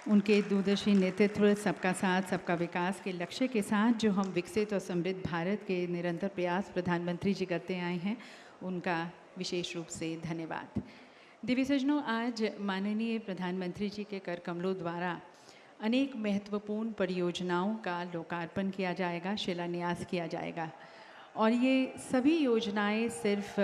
उनके दूरदर्शी नेतृत्व, सबका साथ सबका विकास के लक्ष्य के साथ जो हम विकसित और समृद्ध भारत के निरंतर प्रयास प्रधानमंत्री जी करते आए हैं, उनका विशेष रूप से धन्यवाद। दिव्य सज्जनों, आज माननीय प्रधानमंत्री जी के कर कमलों द्वारा अनेक महत्वपूर्ण परियोजनाओं का लोकार्पण किया जाएगा, शिलान्यास किया जाएगा। और ये सभी योजनाएं सिर्फ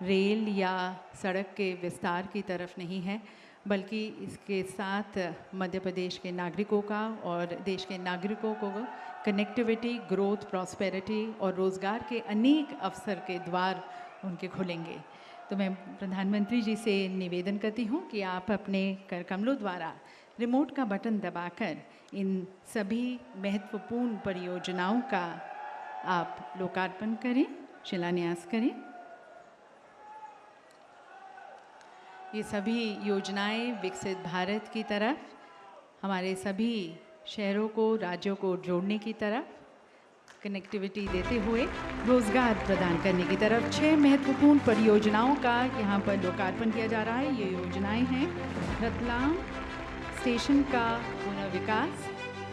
रेल या सड़क के विस्तार की तरफ नहीं है, बल्कि इसके साथ मध्य प्रदेश के नागरिकों का और देश के नागरिकों को कनेक्टिविटी, ग्रोथ, प्रॉस्पेरिटी और रोज़गार के अनेक अवसर के द्वार उनके खुलेंगे। तो मैं प्रधानमंत्री जी से निवेदन करती हूँ कि आप अपने कर कमलों द्वारा रिमोट का बटन दबाकर इन सभी महत्वपूर्ण परियोजनाओं का आप लोकार्पण करें, शिलान्यास करें। ये सभी योजनाएं विकसित भारत की तरफ, हमारे सभी शहरों को, राज्यों को जोड़ने की तरफ, कनेक्टिविटी देते हुए रोज़गार प्रदान करने की तरफ 6 महत्वपूर्ण परियोजनाओं का यहाँ पर लोकार्पण किया जा रहा है। ये योजनाएं हैं रतलाम स्टेशन का पुनर्विकास,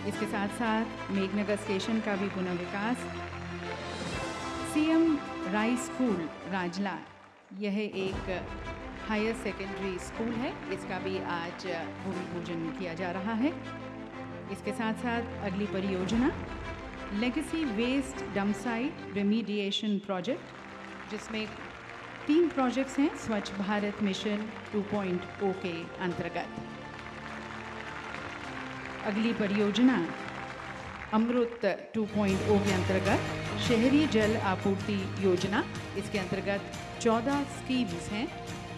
इसके साथ साथ मेघनगर स्टेशन का भी पुनर्विकास, सीएम राय स्कूल राजला, यह एक हायर सेकेंडरी स्कूल है, इसका भी आज भूमि पूजन किया जा रहा है। इसके साथ साथ अगली परियोजना legacy waste dump site remediation project, जिसमें 3 प्रोजेक्ट्स हैं स्वच्छ भारत मिशन 2.0 के अंतर्गत। अगली परियोजना अमृत 2.0 के अंतर्गत शहरी जल आपूर्ति योजना, इसके अंतर्गत 14 स्कीम्स हैं,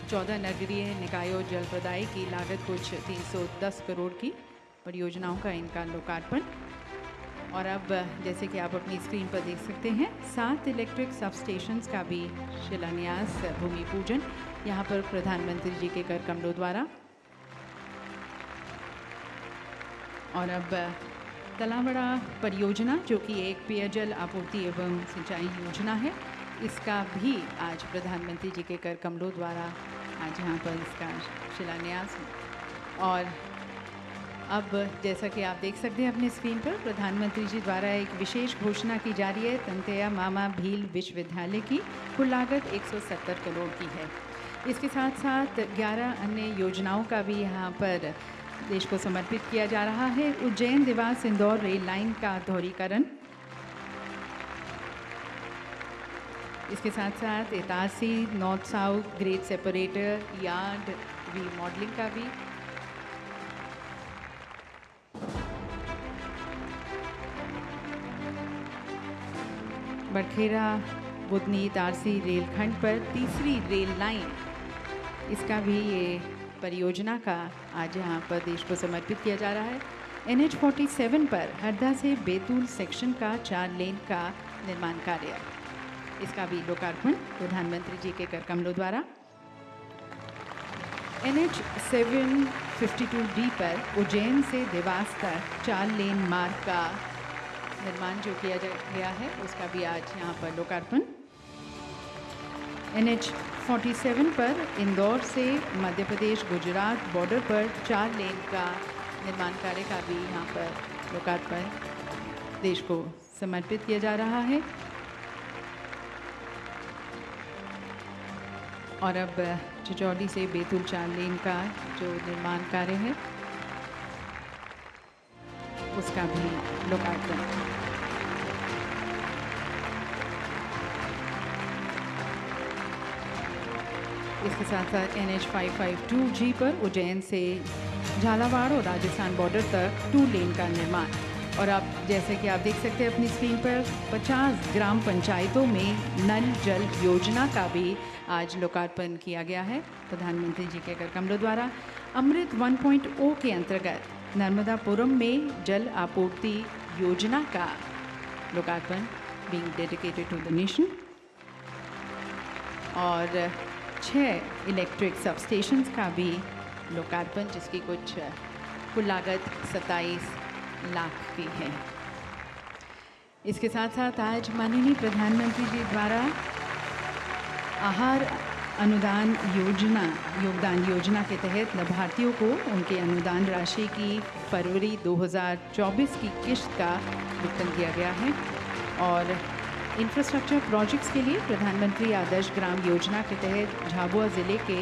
14 नगरीय निकायों जल प्रदाय की लागत कुछ 310 करोड़ की परियोजनाओं का इनका लोकार्पण। और अब जैसे कि आप अपनी स्क्रीन पर देख सकते हैं, 7 इलेक्ट्रिक सब स्टेशंस का भी शिलान्यास, भूमि पूजन यहाँ पर प्रधानमंत्री जी के कर कमलों द्वारा। और अब तलावड़ा परियोजना, जो कि एक पेयजल आपूर्ति एवं सिंचाई योजना है, इसका भी आज प्रधानमंत्री जी के कर कमलों द्वारा आज यहाँ पर इसका शिलान्यास। और अब जैसा कि आप देख सकते हैं अपने स्क्रीन पर, प्रधानमंत्री जी द्वारा एक विशेष घोषणा की जा रही है तंतेया मामा भील विश्वविद्यालय की, कुल लागत 170 करोड़ की है। इसके साथ साथ 11 अन्य योजनाओं का भी यहाँ पर देश को समर्पित किया जा रहा है। उज्जैन देवास इंदौर रेल लाइन का दोहरीकरण, इसके साथ साथ Itarsi north south grade separator yard remodelling का भी, बड़खेरा बुधनी इतारसी रेलखंड पर तीसरी रेल लाइन, इसका भी ये परियोजना का आज यहाँ पर देश को समर्पित किया जा रहा है। NH 47 पर हरदा से बैतूल सेक्शन का 4 लेन का निर्माण कार्य, इसका भी लोकार्पण प्रधानमंत्री जी के कर कमलों द्वारा। NH 752D पर उज्जैन से देवास तक 4 लेन मार्ग का निर्माण जो किया गया है, उसका भी आज यहाँ पर लोकार्पण। NH 47 पर इंदौर से मध्य प्रदेश गुजरात बॉर्डर पर 4 लेन का निर्माण कार्य का भी यहाँ पर लोकार्पण देश को समर्पित किया जा रहा है। और अब चिचौली से बैतूल 4 लेन का जो निर्माण कार्य है, उसका भी लोकार्पण। इसके साथ साथ NH 552G पर उज्जैन से झालावाड़ और राजस्थान बॉर्डर तक 2 लेन का निर्माण। और अब जैसे कि आप देख सकते हैं अपनी स्क्रीन पर, 50 ग्राम पंचायतों में नल जल योजना का भी आज लोकार्पण किया गया है प्रधानमंत्री जी के कर कमलों द्वारा। अमृत 1.0 के अंतर्गत नर्मदापुरम में जल आपूर्ति योजना का लोकार्पण, being dedicated to the nation. और 6 इलेक्ट्रिक सब स्टेशंस का भी लोकार्पण, जिसकी कुछ कुल लागत 27 लाख की है। इसके साथ साथ आज माननीय प्रधानमंत्री जी द्वारा आहार अनुदान योगदान योजना के तहत लाभार्थियों को उनके अनुदान राशि की फरवरी 2024 की किश्त का वितरण किया गया है। और इंफ्रास्ट्रक्चर प्रोजेक्ट्स के लिए प्रधानमंत्री आदर्श ग्राम योजना के तहत झाबुआ ज़िले के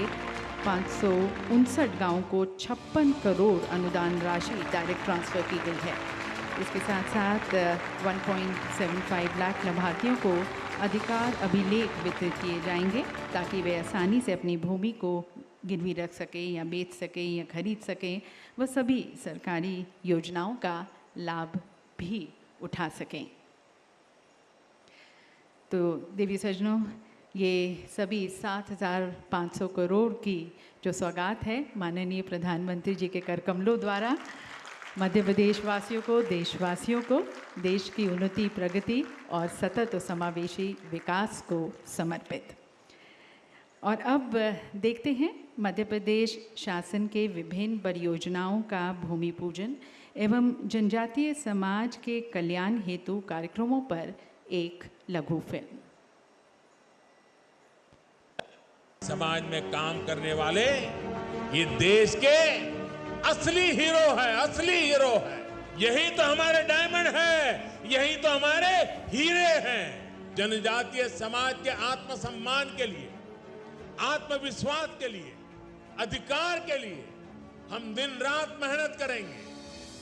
559 गाँवों को 56 करोड़ अनुदान राशि डायरेक्ट ट्रांसफ़र की गई है। इसके साथ साथ 1.75 लाख लाभार्थियों को अधिकार अभिलेख वितरित किए जाएंगे ताकि वे आसानी से अपनी भूमि को गिरवी रख सकें या बेच सकें या खरीद सकें, वह सभी सरकारी योजनाओं का लाभ भी उठा सकें। तो देवी सज्जनों, ये सभी 7,500 करोड़ की जो सौगात है माननीय प्रधानमंत्री जी के कर कमलों द्वारा मध्य प्रदेश वासियों को, देशवासियों को देश की उन्नति, प्रगति और सतत और समावेशी विकास को समर्पित। और अब देखते हैं मध्य प्रदेश शासन के विभिन्न परियोजनाओं का भूमि पूजन एवं जनजातीय समाज के कल्याण हेतु कार्यक्रमों पर एक लघु फिल्म। समाज में काम करने वाले ये देश के असली हीरो है, असली हीरो है। यही तो हमारे डायमंड है, यही तो हमारे हीरे हैं। जनजातीय समाज के आत्मसम्मान के लिए, आत्मविश्वास के लिए, अधिकार के लिए हम दिन रात मेहनत करेंगे।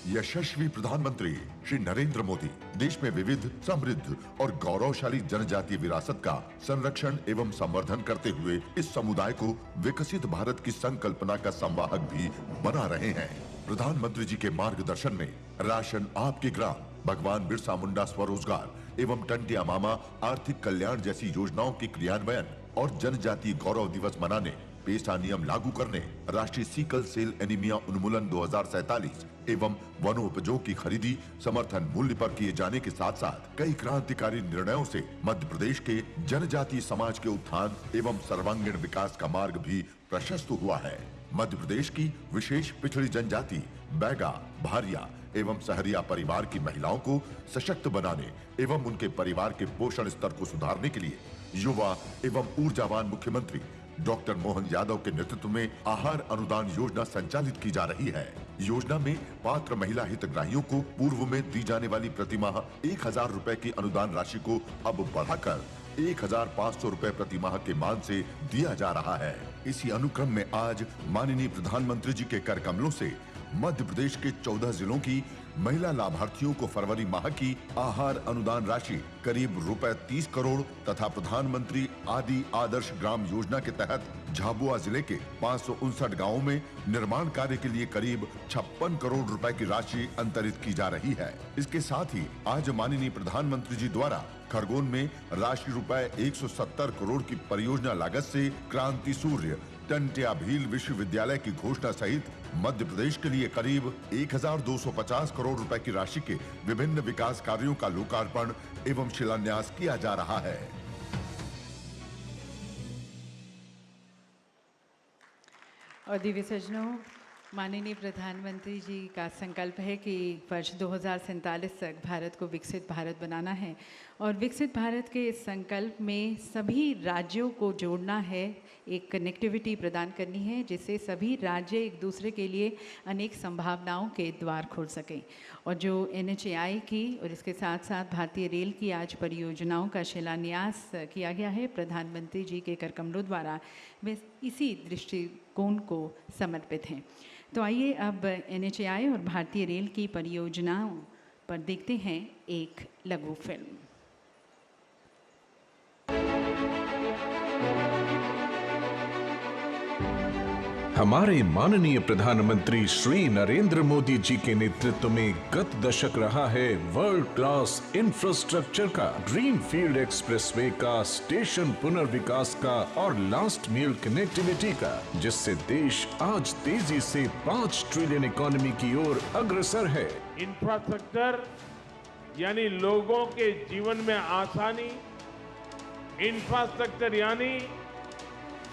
यशस्वी प्रधानमंत्री श्री नरेंद्र मोदी देश में विविध, समृद्ध और गौरवशाली जनजातीय विरासत का संरक्षण एवं संवर्धन करते हुए इस समुदाय को विकसित भारत की संकल्पना का संवाहक भी बना रहे हैं। प्रधानमंत्री जी के मार्गदर्शन में राशन आपके ग्राम, भगवान बिरसा मुंडा स्वरोजगार एवं टंटिया मामा आर्थिक कल्याण जैसी योजनाओं के क्रियान्वयन और जनजातीय गौरव दिवस मनाने, पेसा नियम लागू करने, राष्ट्रीय सीकल सेल एनीमिया उन्मूलन 2047 एवं वनोपजों की खरीदी समर्थन मूल्य पर किए जाने के साथ साथ कई क्रांतिकारी निर्णयों से मध्य प्रदेश के जनजातीय समाज के उत्थान एवं सर्वांगीण विकास का मार्ग भी प्रशस्त हुआ है। मध्य प्रदेश की विशेष पिछड़ी जनजाति बैगा, भारिया एवं सहरिया परिवार की महिलाओं को सशक्त बनाने एवं उनके परिवार के पोषण स्तर को सुधारने के लिए युवा एवं ऊर्जावान मुख्यमंत्री डॉक्टर मोहन यादव के नेतृत्व में आहार अनुदान योजना संचालित की जा रही है। योजना में पात्र महिला हितग्राहियों को पूर्व में दी जाने वाली प्रतिमाह 1,000 रुपए की अनुदान राशि को अब बढ़ाकर 1,500 रुपए प्रतिमाह के मान से दिया जा रहा है। इसी अनुक्रम में आज माननीय प्रधानमंत्री जी के कर कमलों से मध्य प्रदेश के 14 जिलों की महिला लाभार्थियों को फरवरी माह की आहार अनुदान राशि करीब रुपए 30 करोड़ तथा प्रधानमंत्री आदि आदर्श ग्राम योजना के तहत झाबुआ जिले के 559 गांवों में निर्माण कार्य के लिए करीब 56 करोड़ रुपए की राशि अंतरित की जा रही है। इसके साथ ही आज माननीय प्रधानमंत्री जी द्वारा खरगोन में राशि रुपए 170 करोड़ की परियोजना लागत से क्रांति सूर्य टंटिया भील विश्वविद्यालय की घोषणा सहित मध्य प्रदेश के लिए करीब 1,250 करोड़ रुपए की राशि के विभिन्न विकास कार्यों का लोकार्पण एवं शिलान्यास किया जा रहा है। और दिव्य सज्जनों, माननीय प्रधानमंत्री जी का संकल्प है कि वर्ष 2047 तक भारत को विकसित भारत बनाना है और विकसित भारत के इस संकल्प में सभी राज्यों को जोड़ना है, एक कनेक्टिविटी प्रदान करनी है जिससे सभी राज्य एक दूसरे के लिए अनेक संभावनाओं के द्वार खोल सकें। और जो NHAI की और इसके साथ साथ भारतीय रेल की आज परियोजनाओं का शिलान्यास किया गया है प्रधानमंत्री जी के कर कमलों द्वारा, वे इसी दृष्टिकोण को समर्पित हैं। तो आइए अब NHAI और भारतीय रेल की परियोजनाओं पर देखते हैं एक लघु फिल्म। हमारे माननीय प्रधानमंत्री श्री नरेंद्र मोदी जी के नेतृत्व में गत दशक रहा है वर्ल्ड क्लास इंफ्रास्ट्रक्चर का, ड्रीम फील्ड एक्सप्रेसवे का, स्टेशन पुनर्विकास का और लास्ट मील कनेक्टिविटी का, जिससे देश आज तेजी से 5 ट्रिलियन इकोनॉमी की ओर अग्रसर है। इंफ्रास्ट्रक्चर यानी लोगों के जीवन में आसानी, इंफ्रास्ट्रक्चर यानी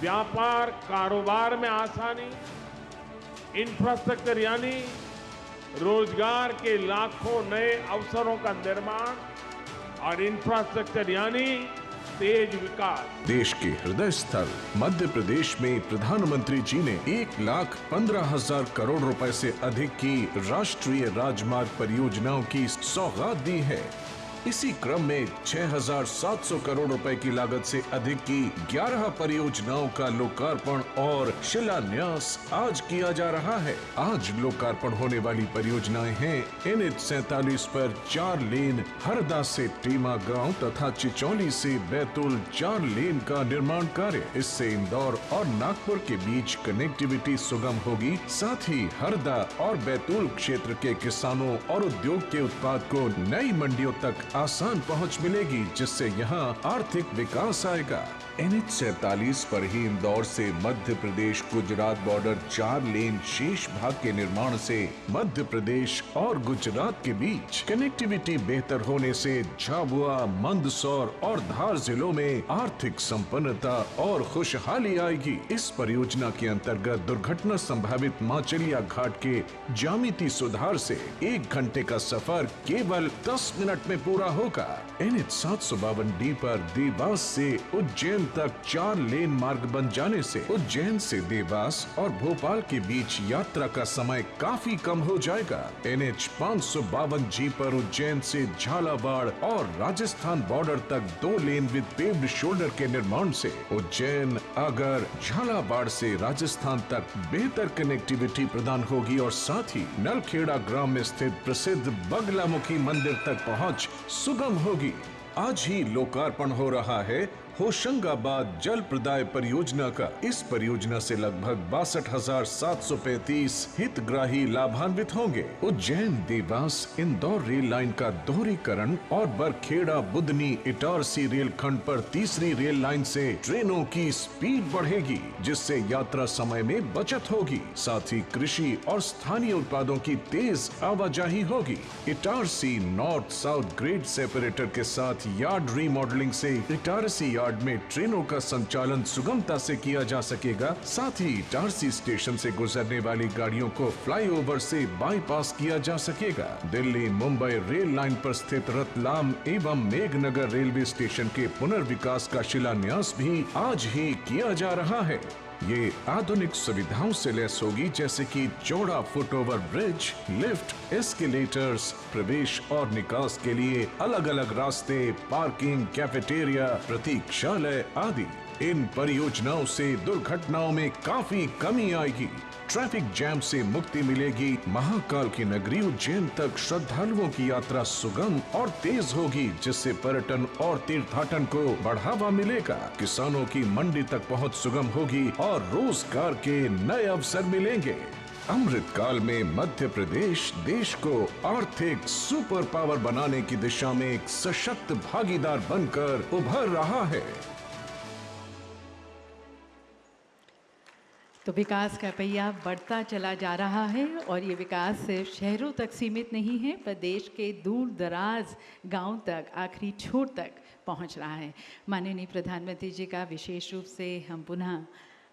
व्यापार कारोबार में आसानी, इंफ्रास्ट्रक्चर यानी रोजगार के लाखों नए अवसरों का निर्माण और इंफ्रास्ट्रक्चर यानी तेज विकास। देश के हृदय स्थल मध्य प्रदेश में प्रधानमंत्री जी ने 1,15,000 करोड़ रुपए से अधिक की राष्ट्रीय राजमार्ग परियोजनाओं की सौगात दी है। इसी क्रम में 6,700 करोड़ रुपए की लागत से अधिक की 11 परियोजनाओं का लोकार्पण और शिलान्यास आज किया जा रहा है। आज लोकार्पण होने वाली परियोजनाएं हैं NH 47 पर 4 लेन हरदा से टीमा गांव तथा चिचौली से बैतूल 4 लेन का निर्माण कार्य। इससे इंदौर और नागपुर के बीच कनेक्टिविटी सुगम होगी। साथ ही हरदा और बैतूल क्षेत्र के किसानों और उद्योग के उत्पाद को नई मंडियों तक आसान पहुंच मिलेगी, जिससे यहां आर्थिक विकास आएगा। NH 47 पर ही इंदौर से मध्य प्रदेश गुजरात बॉर्डर 4 लेन शेष भाग के निर्माण से मध्य प्रदेश और गुजरात के बीच कनेक्टिविटी बेहतर होने से झाबुआ, मंदसौर और धार जिलों में आर्थिक संपन्नता और खुशहाली आएगी। इस परियोजना के अंतर्गत दुर्घटना संभावित माचलिया घाट के ज्यामिति सुधार से 1 घंटे का सफर केवल 10 मिनट में पूरा होगा। NH 752D पर देवास से उज्जैन तक 4 लेन मार्ग बन जाने से उज्जैन से देवास और भोपाल के बीच यात्रा का समय काफी कम हो जाएगा। NH 552G पर उज्जैन से झालावाड़ और राजस्थान बॉर्डर तक 2 लेन विद पेव्ड शोल्डर के निर्माण से उज्जैन, अगर, झालावाड़ से राजस्थान तक बेहतर कनेक्टिविटी प्रदान होगी और साथ ही नलखेड़ा ग्राम में स्थित प्रसिद्ध बगलामुखी मंदिर तक पहुंच सुगम होगी। आज ही लोकार्पण हो रहा है होशंगाबाद जल प्रदाय परियोजना का। इस परियोजना से लगभग 62,735 हितग्राही लाभान्वित होंगे। उज्जैन देवास इंदौर रेल लाइन का दोहरीकरण और बरखेड़ा बुदनी इटारसी रेल खंड पर तीसरी रेल लाइन से ट्रेनों की स्पीड बढ़ेगी, जिससे यात्रा समय में बचत होगी। साथ ही कृषि और स्थानीय उत्पादों की तेज आवाजाही होगी। Itarsi north south grade separator के साथ यार्ड रीमॉडलिंग से इटारसी यार्ड में ट्रेनों का संचालन सुगमता से किया जा सकेगा। साथ ही इटारसी स्टेशन से गुजरने वाली गाड़ियों को फ्लाईओवर से बाईपास किया जा सकेगा। दिल्ली मुंबई रेल लाइन पर स्थित रतलाम एवं मेघनगर रेलवे स्टेशन के पुनर्विकास का शिलान्यास भी आज ही किया जा रहा है। ये आधुनिक सुविधाओं से लैस होगी, जैसे कि चौड़ा फुटओवर ब्रिज, लिफ्ट, एस्केलेटर्स, प्रवेश और निकास के लिए अलग अलग रास्ते, पार्किंग, कैफेटेरिया, प्रतीक्षालय आदि। इन परियोजनाओं से दुर्घटनाओं में काफी कमी आएगी। ट्रैफिक जैम से मुक्ति मिलेगी। महाकाल की नगरी उज्जैन तक श्रद्धालुओं की यात्रा सुगम और तेज होगी, जिससे पर्यटन और तीर्थाटन को बढ़ावा मिलेगा। किसानों की मंडी तक पहुंच सुगम होगी और रोजगार के नए अवसर मिलेंगे। अमृत काल में मध्य प्रदेश देश को आर्थिक सुपर पावर बनाने की दिशा में एक सशक्त भागीदार बनकर उभर रहा है। तो विकास का पहिया बढ़ता चला जा रहा है और ये विकास सिर्फ शहरों तक सीमित नहीं है, पर देश के दूर दराज गांव तक, आखिरी छोर तक पहुंच रहा है। माननीय प्रधानमंत्री जी का विशेष रूप से हम पुनः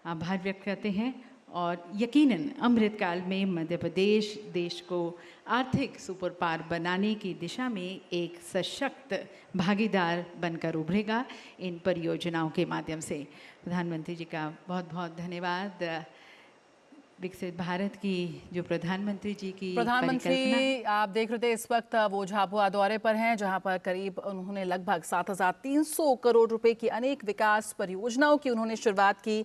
आभार व्यक्त करते हैं और यकीनन अमृत काल में मध्य प्रदेश देश को आर्थिक सुपर पावर बनाने की दिशा में एक सशक्त भागीदार बनकर उभरेगा इन परियोजनाओं के माध्यम से। प्रधानमंत्री जी का बहुत बहुत धन्यवाद। विकसित भारत की जो प्रधानमंत्री जी की प्रधानमंत्री आप देख रहे थे इस वक्त वो झाबुआ दौरे पर हैं, जहां पर करीब उन्होंने लगभग 7,300 करोड़ रुपए की अनेक विकास परियोजनाओं की उन्होंने शुरुआत की।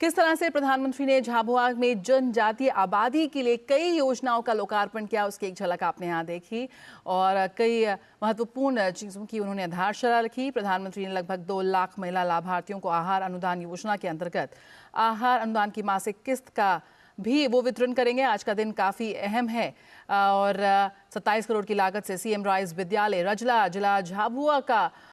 किस तरह से प्रधानमंत्री ने झाबुआ में जनजातीय आबादी के लिए कई योजनाओं का लोकार्पण किया, उसकी एक झलक आपने यहाँ देखी और कई महत्वपूर्ण चीज़ों की उन्होंने आधारशिला रखी। प्रधानमंत्री ने लगभग 2 लाख महिला लाभार्थियों को आहार अनुदान योजना के अंतर्गत आहार अनुदान की मासिक किस्त का भी वो वितरण करेंगे। आज का दिन काफ़ी अहम है और 27 करोड़ की लागत से CM राइज विद्यालय रजला जिला झाबुआ का